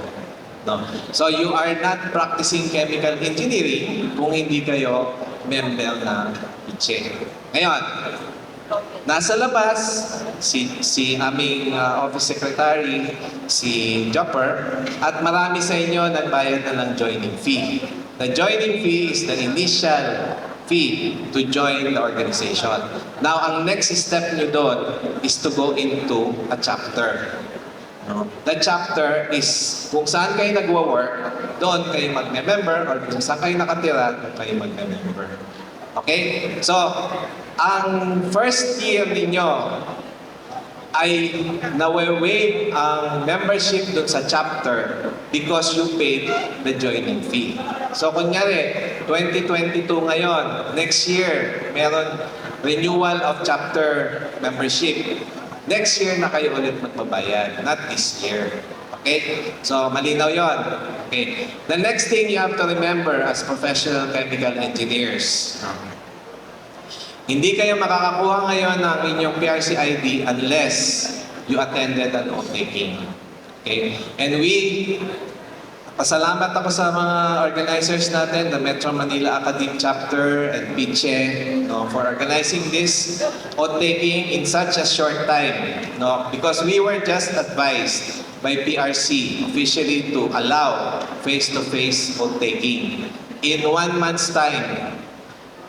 No? So you are not practicing chemical engineering kung hindi kayo member ng PiChe. Ngayon, nasa labas, si aming office secretary, si Jopper, at marami sa inyo nagbayad na ng joining fee. The joining fee is the initial fee to join the organization. Now, ang next step nyo doon is to go into a chapter. No? The chapter is kung saan kayo nagwa-work, doon kayo mag-member, or kung saan kayo nakatira, doon kayo mag-member. Okay? So, ang first year ninyo ay nawe-waive ang membership doon sa chapter because you paid the joining fee. So, kunyari, 2022 ngayon, next year, meron renewal of chapter membership. Next year na kayo ulit magbabayad, not this year. Okay? So, malinaw yon. Okay. The next thing you have to remember as professional chemical engineers, hindi kayo makakakuha ngayon ng inyong PRC ID unless you attended an oath-taking. Okay? And pasalamat ako sa mga organizers natin, the Metro Manila Academy Chapter and PiChe, no, for organizing this oath-taking in such a short time. No? Because we were just advised by PRC officially to allow face-to-face oath-taking. In 1 month's time,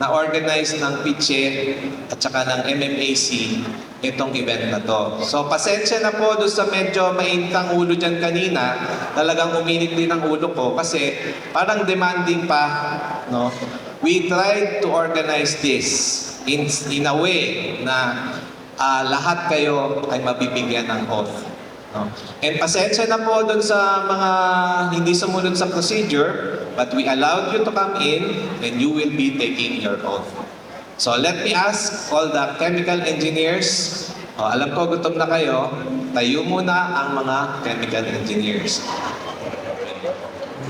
na-organize ng PiChe at saka ng MMAC itong event na to. So, pasensya na po doon sa medyo maintang ulo dyan kanina. Talagang uminit din ang ulo ko kasi parang demanding pa. No? We tried to organize this in a way na lahat kayo ay mabibigyan ng oath. No? And pasensya na po doon sa mga hindi sumunod sa procedure, but we allowed you to come in and you will be taking your oath. So let me ask all the chemical engineers, alam ko gutom na kayo, tayo muna ang mga chemical engineers.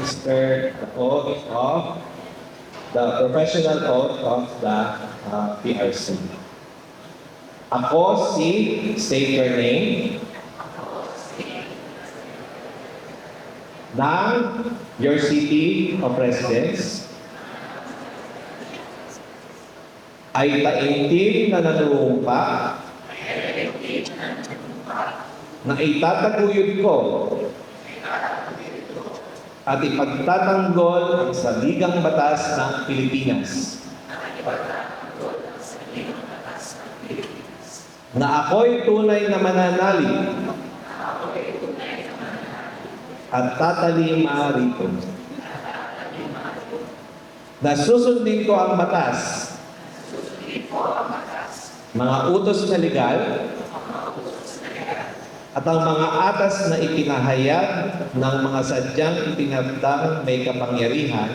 Mr. The oath of the professional oath of the PRC. Ako state your name, ng your city of residence, ay taimtim na nanunumpa na itataguyod ko at ipagtatanggol ang saligang batas ng Pilipinas na ako'y tunay na mananalig at tatalima rito. Na susundin ko ang batas, mga utos na legal, at ang mga atas na ipinahayag ng mga sadyang itinatang may kapangyarihan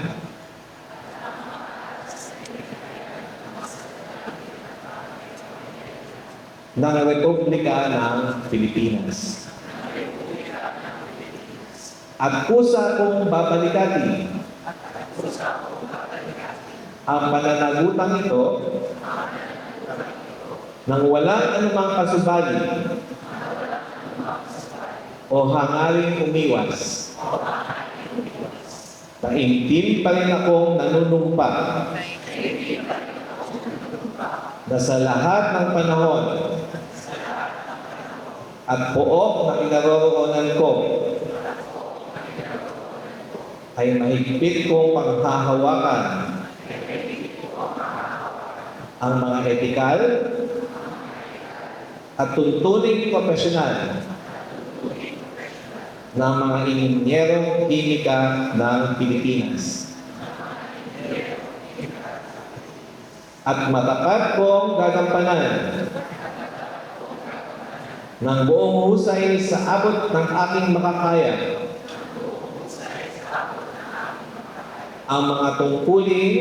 ng Republika ng Pilipinas. At kusa kong babalikati ang pananagutan ito nang walang anumang kasubali o hangaring umiwas. Taimtim pa rin akong nanunumpa na sa lahat ng panahon at pook na kinaroroonan ko ay mahigpit kong panghahawakan ang mga etikal at tuntuning profesional ng mga inhinyerong kimika ng Pilipinas. At matapat kong gagampanan ng buong husay sa abot ng aking makakaya ang mga tungkulin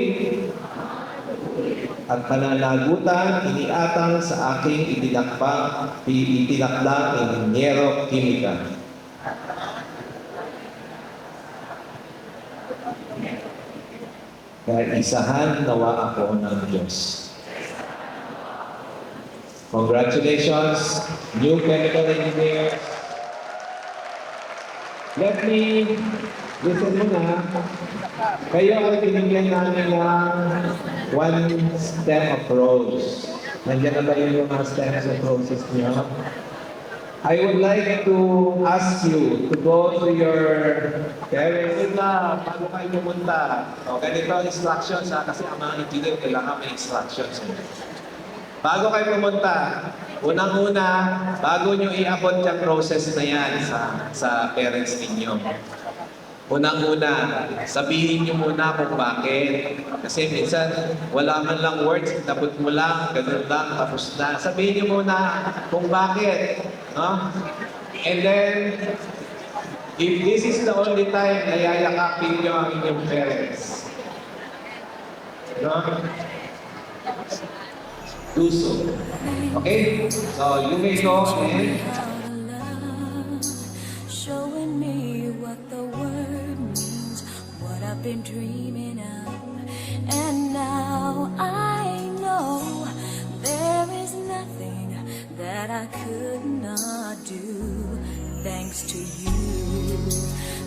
at pananagutan iniatang sa aking itinakdang inhinyero kimika. Kaya isahan nawa ako ng Diyos. Congratulations, new chemical engineers. Let me listen muna. Kayo ay binigyan namin ng one step approach. Nandiyan na ba yung mga steps approaches niyo? I would like to ask you to go to your parents na bago kayo pumunta. O, ganito ang instructions ha, kasi ang mga engineer kailangan may instructions. Bago kayo pumunta, unang-una, bago nyo i-abot yung process na yan sa parents ninyo. Unang-una, sabihin nyo muna kung bakit. Kasi minsan, wala man lang words, tapos mo lang, ganun lang, tapos na. Sabihin nyo muna kung bakit. No? And then, if this is the only time na yayakapin nyo ang inyong parents, no? Do so. Okay? So, you may go and showing me what the word means, what I've been dreaming of. And now I know there is nothing that I could not do. Thanks to you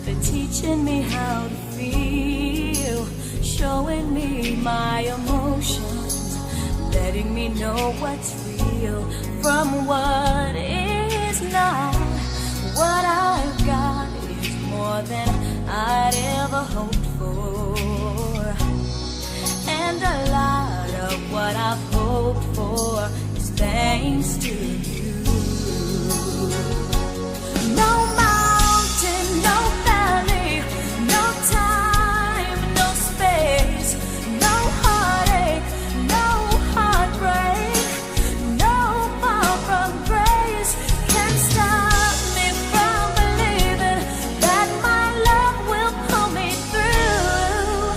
for teaching me how to feel, showing me my emotions, letting me know what's real from what is not. What I've got is more than I'd ever hoped for. And a lot of what I've hoped for is thanks to you. No mountain, no valley, no time, no space, no heartache, no heartbreak, no far from grace can stop me from believing that my love will pull me through.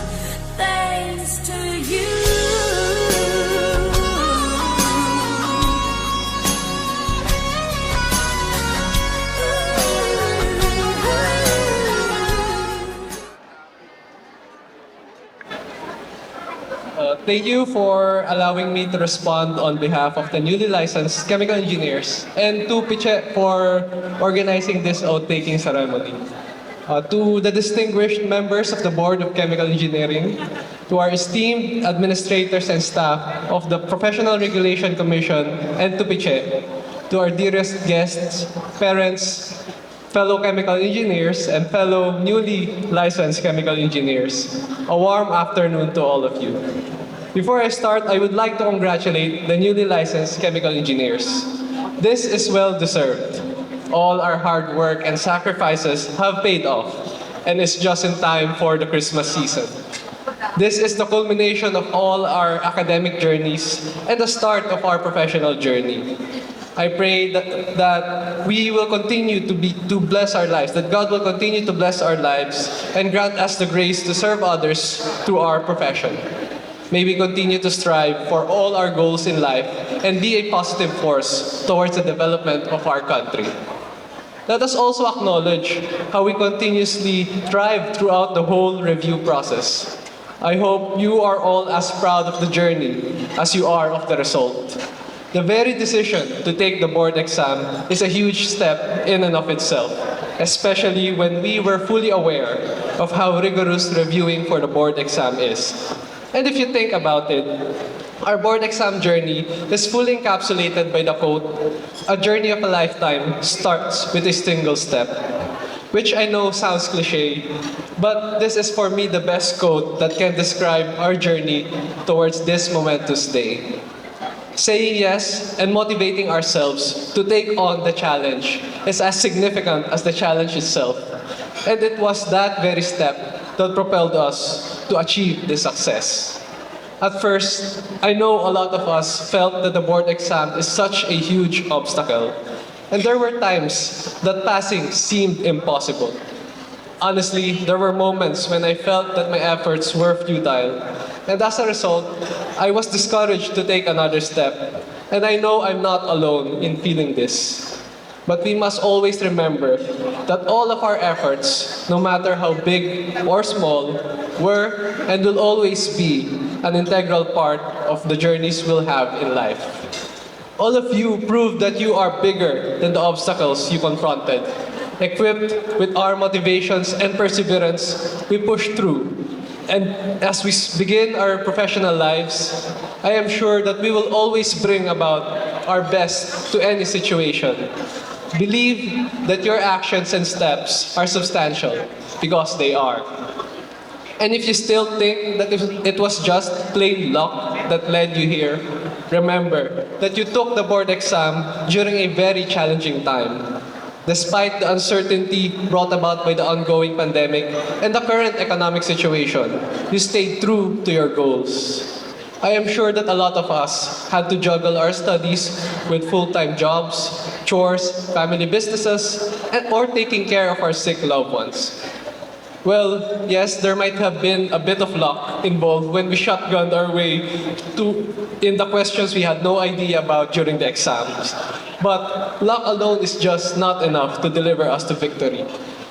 Thanks to you. Thank you for allowing me to respond on behalf of the newly licensed chemical engineers, and to PiChe for organizing this oath-taking ceremony. To the distinguished members of the Board of Chemical Engineering, to our esteemed administrators and staff of the Professional Regulation Commission, and to PiChe, to our dearest guests, parents, fellow chemical engineers, and fellow newly licensed chemical engineers, a warm afternoon to all of you. Before I start, I would like to congratulate the newly licensed chemical engineers. This is well deserved. All our hard work and sacrifices have paid off, and it's just in time for the Christmas season. This is the culmination of all our academic journeys and the start of our professional journey. I pray that we will continue to bless our lives, that God will continue to bless our lives and grant us the grace to serve others through our profession. May we continue to strive for all our goals in life and be a positive force towards the development of our country. Let us also acknowledge how we continuously thrive throughout the whole review process. I hope you are all as proud of the journey as you are of the result. The very decision to take the board exam is a huge step in and of itself, especially when we were fully aware of how rigorous reviewing for the board exam is. And if you think about it, our board exam journey is fully encapsulated by the quote, "A journey of a lifetime starts with a single step," which I know sounds cliche, but this is for me the best quote that can describe our journey towards this momentous day. Saying yes and motivating ourselves to take on the challenge is as significant as the challenge itself. And it was that very step that propelled us to achieve this success. At first, I know a lot of us felt that the board exam is such a huge obstacle. And there were times that passing seemed impossible. Honestly, there were moments when I felt that my efforts were futile. And as a result, I was discouraged to take another step. And I know I'm not alone in feeling this. But we must always remember that all of our efforts, no matter how big or small, were and will always be an integral part of the journeys we'll have in life. All of you proved that you are bigger than the obstacles you confronted. Equipped with our motivations and perseverance, we push through. And as we begin our professional lives, I am sure that we will always bring about our best to any situation. Believe that your actions and steps are substantial, because they are. And if you still think that it was just plain luck that led you here, remember that you took the board exam during a very challenging time. Despite the uncertainty brought about by the ongoing pandemic and the current economic situation, you stayed true to your goals. I am sure that a lot of us had to juggle our studies with full-time jobs, chores, family businesses, or taking care of our sick loved ones. Well, yes, there might have been a bit of luck involved when we shotgunned our way in the questions we had no idea about during the exams. But luck alone is just not enough to deliver us to victory.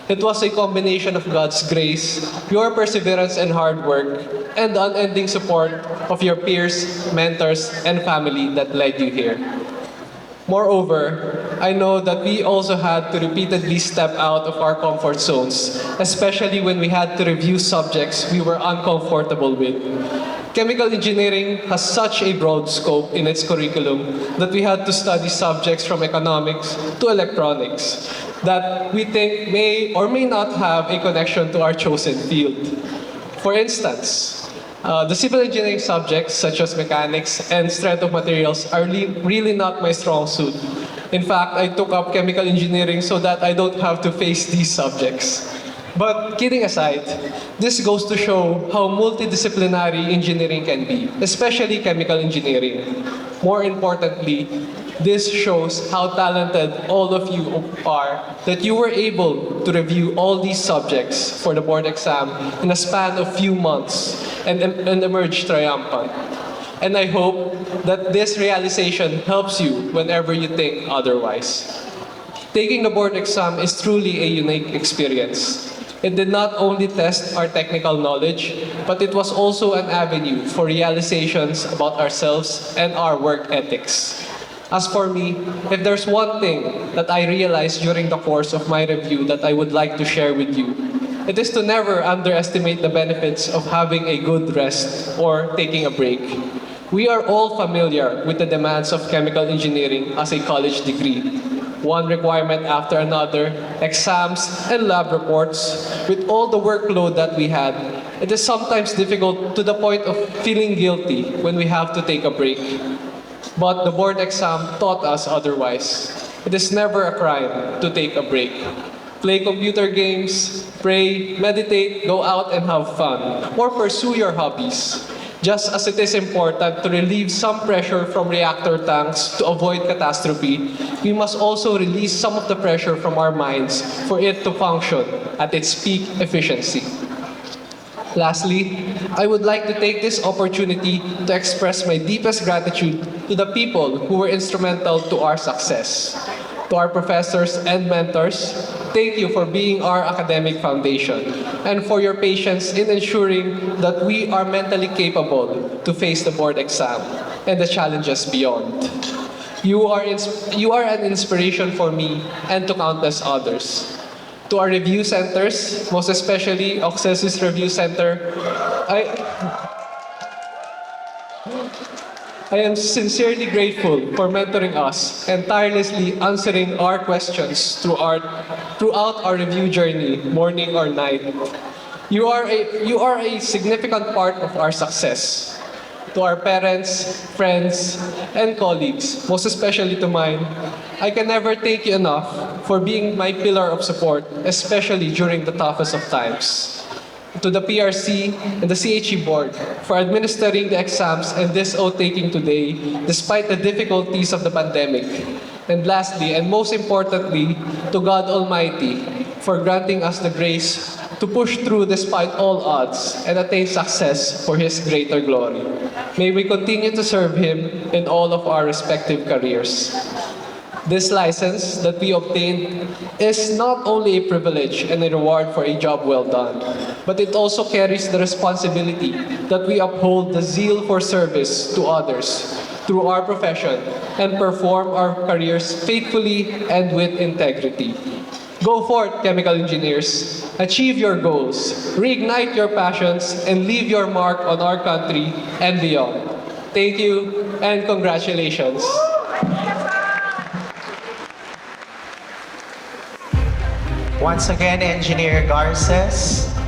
It was a combination of God's grace, your perseverance and hard work, and the unending support of your peers, mentors, and family that led you here. Moreover, I know that we also had to repeatedly step out of our comfort zones, especially when we had to review subjects we were uncomfortable with. Chemical engineering has such a broad scope in its curriculum that we had to study subjects from economics to electronics that we think may or may not have a connection to our chosen field. For instance, the civil engineering subjects such as mechanics and strength of materials are really not my strong suit. In fact, I took up chemical engineering so that I don't have to face these subjects. But kidding aside, this goes to show how multidisciplinary engineering can be, especially chemical engineering. More importantly, this shows how talented all of you are that you were able to review all these subjects for the board exam in a span of few months and emerge triumphant. And I hope that this realization helps you whenever you think otherwise. Taking the board exam is truly a unique experience. It did not only test our technical knowledge, but it was also an avenue for realizations about ourselves and our work ethics. As for me, if there's one thing that I realized during the course of my review that I would like to share with you, it is to never underestimate the benefits of having a good rest or taking a break. We are all familiar with the demands of chemical engineering as a college degree. One requirement after another, exams and lab reports, with all the workload that we had, it is sometimes difficult to the point of feeling guilty when we have to take a break. But the board exam taught us otherwise. It is never a crime to take a break. Play computer games, pray, meditate, go out and have fun, or pursue your hobbies. Just as it is important to relieve some pressure from reactor tanks to avoid catastrophe, we must also release some of the pressure from our minds for it to function at its peak efficiency. Lastly, I would like to take this opportunity to express my deepest gratitude to the people who were instrumental to our success. To our professors and mentors, thank you for being our academic foundation and for your patience in ensuring that we are mentally capable to face the board exam and the challenges beyond. You are an inspiration for me and to countless others. To our review centers, most especially Oxesis Review Center, I am sincerely grateful for mentoring us and tirelessly answering our questions throughout our review journey, morning or night. You are a significant part of our success. To our parents, friends, and colleagues, most especially to mine, I can never thank you enough for being my pillar of support, especially during the toughest of times. To the PRC and the CHE board for administering the exams and this oath-taking today, despite the difficulties of the pandemic. And lastly, and most importantly, to God Almighty for granting us the grace to push through despite all odds and attain success for His greater glory. May we continue to serve Him in all of our respective careers. This license that we obtained is not only a privilege and a reward for a job well done, but it also carries the responsibility that we uphold the zeal for service to others through our profession and perform our careers faithfully and with integrity. Go forth, chemical engineers. Achieve your goals, reignite your passions, and leave your mark on our country and beyond. Thank you and congratulations. Once again, Engineer Garces.